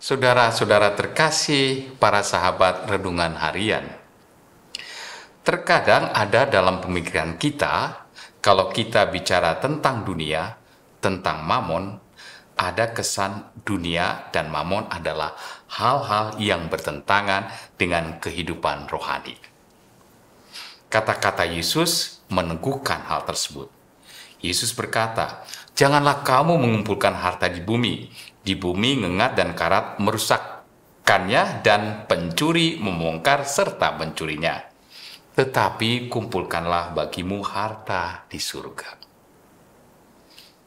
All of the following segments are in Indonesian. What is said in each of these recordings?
Saudara-saudara terkasih, para sahabat renungan harian. Terkadang ada dalam pemikiran kita, kalau kita bicara tentang dunia, tentang mamon, ada kesan dunia dan mamon adalah hal-hal yang bertentangan dengan kehidupan rohani. Kata-kata Yesus meneguhkan hal tersebut. Yesus berkata, "Janganlah kamu mengumpulkan harta di bumi. Di bumi ngengat dan karat merusakkannya dan pencuri membongkar serta mencurinya. Tetapi kumpulkanlah bagimu harta di surga."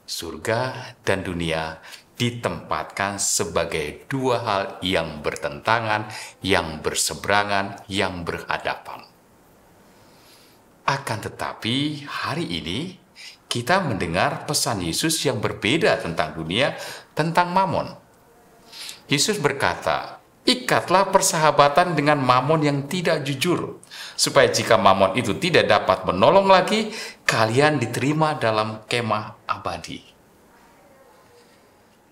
Surga dan dunia ditempatkan sebagai dua hal yang bertentangan, yang berseberangan, yang berhadapan. Akan tetapi hari ini kita mendengar pesan Yesus yang berbeda tentang dunia, tentang mamon. Yesus berkata, "Ikatlah persahabatan dengan mamon yang tidak jujur, supaya jika mamon itu tidak dapat menolong lagi, kalian diterima dalam kemah abadi."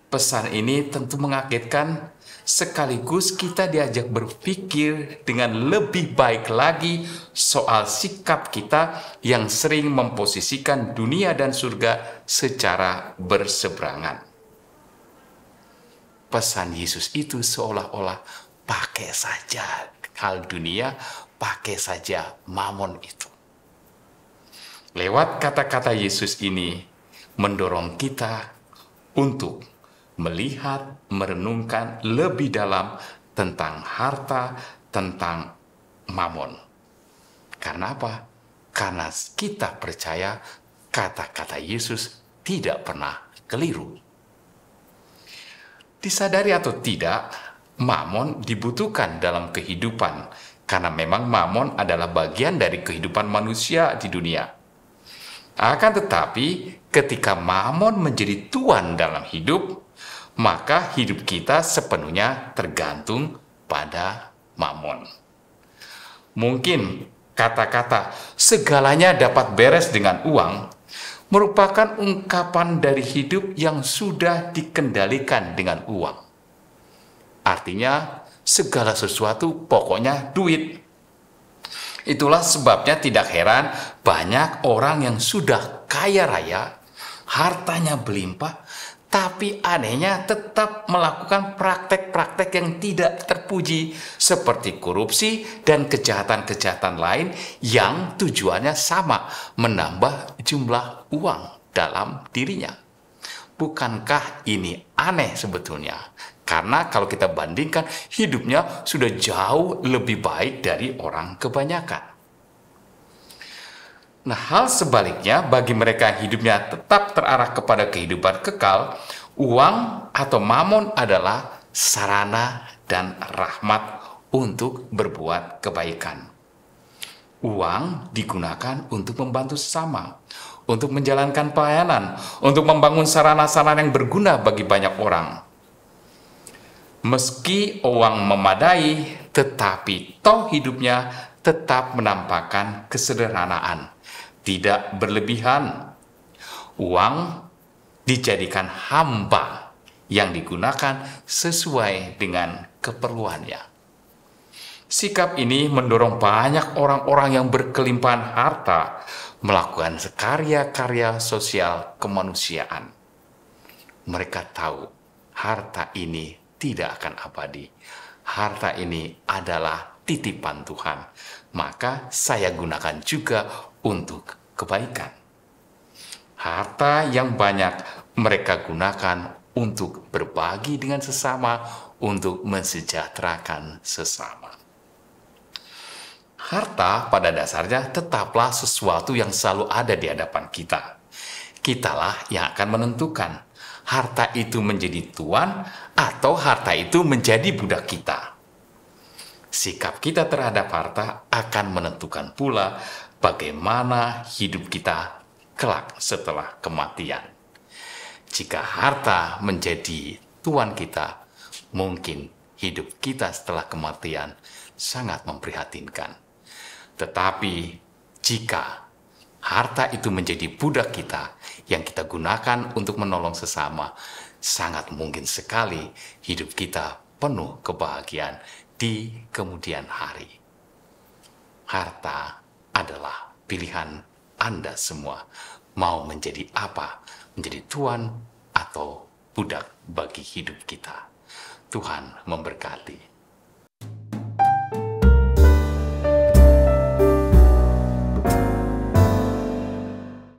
Pesan ini tentu mengagetkan, sekaligus kita diajak berpikir dengan lebih baik lagi soal sikap kita yang sering memposisikan dunia dan surga secara berseberangan. Pesan Yesus itu seolah-olah pakai saja hal dunia, pakai saja mamon itu. Lewat kata-kata Yesus ini mendorong kita untuk melihat, merenungkan lebih dalam tentang harta, tentang mamon. Karena apa? Karena kita percaya kata-kata Yesus tidak pernah keliru. Disadari atau tidak, mamon dibutuhkan dalam kehidupan, karena memang mamon adalah bagian dari kehidupan manusia di dunia. Akan tetapi, ketika mamon menjadi tuan dalam hidup, maka hidup kita sepenuhnya tergantung pada mamon. Mungkin kata-kata "segalanya dapat beres dengan uang" merupakan ungkapan dari hidup yang sudah dikendalikan dengan uang. Artinya, segala sesuatu pokoknya duit. Itulah sebabnya tidak heran banyak orang yang sudah kaya raya, hartanya berlimpah, tapi anehnya tetap melakukan praktek-praktek yang tidak terpuji, seperti korupsi dan kejahatan-kejahatan lain yang tujuannya sama, menambah jumlah uang dalam dirinya. Bukankah ini aneh sebetulnya? Karena kalau kita bandingkan, hidupnya sudah jauh lebih baik dari orang kebanyakan. Nah, hal sebaliknya bagi mereka yang hidupnya tetap terarah kepada kehidupan kekal, uang atau mamon adalah sarana dan rahmat untuk berbuat kebaikan. Uang digunakan untuk membantu sesama, untuk menjalankan pelayanan, untuk membangun sarana-sarana yang berguna bagi banyak orang. Meski uang memadai, tetapi toh hidupnya tetap menampakkan kesederhanaan, tidak berlebihan. Uang dijadikan hamba yang digunakan sesuai dengan keperluannya. Sikap ini mendorong banyak orang-orang yang berkelimpahan harta melakukan karya-karya sosial kemanusiaan. Mereka tahu harta ini tidak akan abadi. Harta ini adalah titipan Tuhan. Maka saya gunakan juga untuk kebaikan. Harta yang banyak mereka gunakan untuk berbagi dengan sesama, untuk mensejahterakan sesama. Harta pada dasarnya tetaplah sesuatu yang selalu ada di hadapan kita. Kitalah yang akan menentukan harta itu menjadi tuan atau harta itu menjadi budak kita. Sikap kita terhadap harta akan menentukan pula bagaimana hidup kita kelak setelah kematian. Jika harta menjadi tuan kita, mungkin hidup kita setelah kematian sangat memprihatinkan. Tetapi jika harta itu menjadi budak kita yang kita gunakan untuk menolong sesama, sangat mungkin sekali hidup kita penuh kebahagiaan di kemudian hari. Harta adalah pilihan Anda semua. Mau menjadi apa? Menjadi tuan atau budak bagi hidup kita. Tuhan memberkati.